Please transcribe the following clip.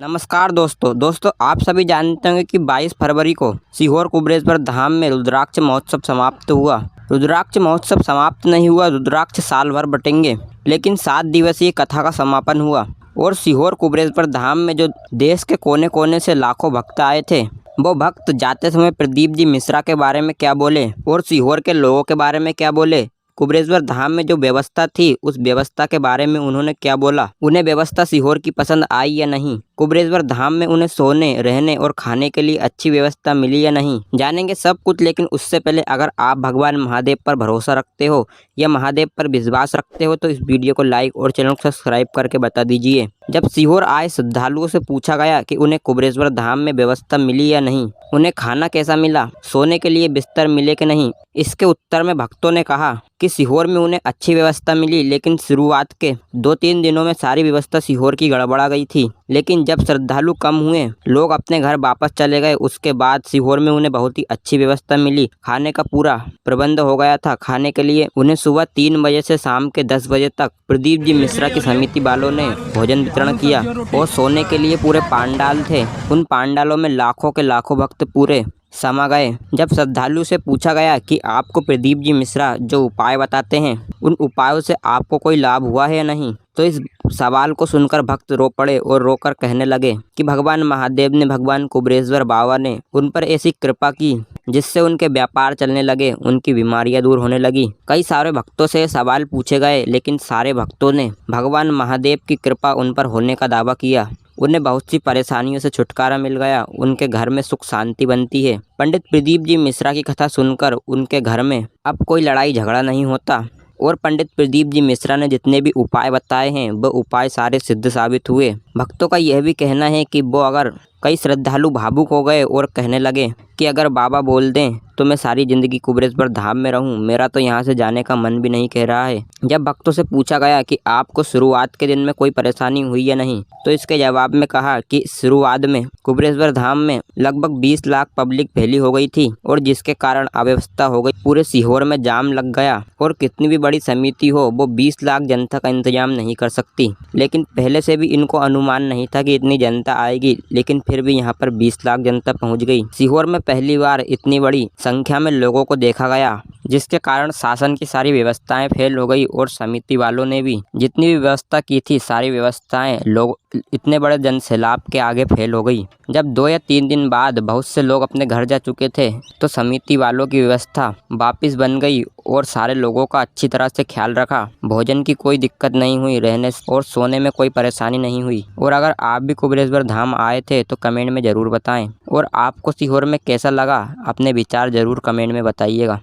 नमस्कार दोस्तों आप सभी जानते होंगे कि 22 फरवरी को सीहोर कुबरेश्वर धाम में रुद्राक्ष महोत्सव समाप्त हुआ। रुद्राक्ष महोत्सव समाप्त नहीं हुआ, रुद्राक्ष साल भर बटेंगे, लेकिन 7 दिवसीय कथा का समापन हुआ। और सीहोर कुबरेश्वर धाम में जो देश के कोने कोने से लाखों भक्त आए थे, वो भक्त जाते समय प्रदीप जी मिश्रा के बारे में क्या बोले और सीहोर के लोगों के बारे में क्या बोले, कुबरेश्वर धाम में जो व्यवस्था थी उस व्यवस्था के बारे में उन्होंने क्या बोला, उन्हें व्यवस्था सीहोर की पसंद आई या नहीं, कुबरेश्वर धाम में उन्हें सोने रहने और खाने के लिए अच्छी व्यवस्था मिली या नहीं, जानेंगे सब कुछ। लेकिन उससे पहले अगर आप भगवान महादेव पर भरोसा रखते हो या महादेव पर विश्वास रखते हो तो इस वीडियो को लाइक और चैनल को सब्सक्राइब करके बता दीजिए। जब सीहोर आए श्रद्धालुओं से पूछा गया कि उन्हें कुबरेश्वर धाम में व्यवस्था मिली या नहीं, उन्हें खाना कैसा मिला, सोने के लिए बिस्तर मिले कि नहीं, इसके उत्तर में भक्तों ने कहा कि सीहोर में उन्हें अच्छी व्यवस्था मिली, लेकिन शुरुआत के 2-3 दिनों में सारी व्यवस्था सीहोर की गड़बड़ा गई थी। लेकिन जब श्रद्धालु कम हुए, लोग अपने घर वापस चले गए, उसके बाद सीहोर में उन्हें बहुत ही अच्छी व्यवस्था मिली। खाने का पूरा प्रबंध हो गया था। खाने के लिए उन्हें सुबह 3 बजे से शाम के 10 बजे तक प्रदीप जी मिश्रा की समिति वालों ने भोजन वितरण किया और सोने के लिए पूरे पांडाल थे। उन पांडालों में लाखों के लाखों भक्त पूरे समा गए। जब श्रद्धालु से पूछा गया कि आपको प्रदीप जी मिश्रा जो उपाय बताते हैं, उन उपायों से आपको कोई लाभ हुआ है या नहीं, तो इस सवाल को सुनकर भक्त रो पड़े और रोकर कहने लगे कि भगवान महादेव ने, भगवान कुबरेश्वर बाबा ने उन पर ऐसी कृपा की जिससे उनके व्यापार चलने लगे, उनकी बीमारियां दूर होने लगी। कई सारे भक्तों से सवाल पूछे गए, लेकिन सारे भक्तों ने भगवान महादेव की कृपा उन पर होने का दावा किया। उन्हें बहुत सी परेशानियों से छुटकारा मिल गया, उनके घर में सुख शांति बनती है। पंडित प्रदीप जी मिश्रा की कथा सुनकर उनके घर में अब कोई लड़ाई झगड़ा नहीं होता और पंडित प्रदीप जी मिश्रा ने जितने भी उपाय बताए हैं वो उपाय सारे सिद्ध साबित हुए। भक्तों का यह भी कहना है कि वो अगर कई श्रद्धालु भावुक हो गए और कहने लगे कि अगर बाबा बोल दें तो मैं सारी ज़िंदगी कुबरेश्वर धाम में रहूं, मेरा तो यहाँ से जाने का मन भी नहीं कह रहा है। जब भक्तों से पूछा गया कि आपको शुरुआत के दिन में कोई परेशानी हुई या नहीं, तो इसके जवाब में कहा कि शुरुआत में कुबरेश्वर धाम में लगभग 20 लाख पब्लिक फैली हो गई थी और जिसके कारण अव्यवस्था हो गई। पूरे सीहोर में जाम लग गया और कितनी भी बड़ी समिति हो वो 20 लाख जनता का इंतजाम नहीं कर सकती। लेकिन पहले से भी इनको अनुमान नहीं था कि इतनी जनता आएगी, लेकिन फिर भी यहाँ पर 20 लाख जनता पहुँच गई। सीहोर में पहली बार इतनी बड़ी संख्या में लोगों को देखा गया, जिसके कारण शासन की सारी व्यवस्थाएं फेल हो गई और समिति वालों ने भी जितनी भी व्यवस्था की थी सारी व्यवस्थाएं लोग इतने बड़े जनसैलाब के आगे फेल हो गई। जब 2 या 3 दिन बाद बहुत से लोग अपने घर जा चुके थे तो समिति वालों की व्यवस्था वापस बन गई और सारे लोगों का अच्छी तरह से ख्याल रखा। भोजन की कोई दिक्कत नहीं हुई, रहने और सोने में कोई परेशानी नहीं हुई। और अगर आप भी कुबरेश्वर धाम आए थे तो कमेंट में ज़रूर बताएं और आपको सीहोर में कैसा लगा अपने विचार ज़रूर कमेंट में बताइएगा।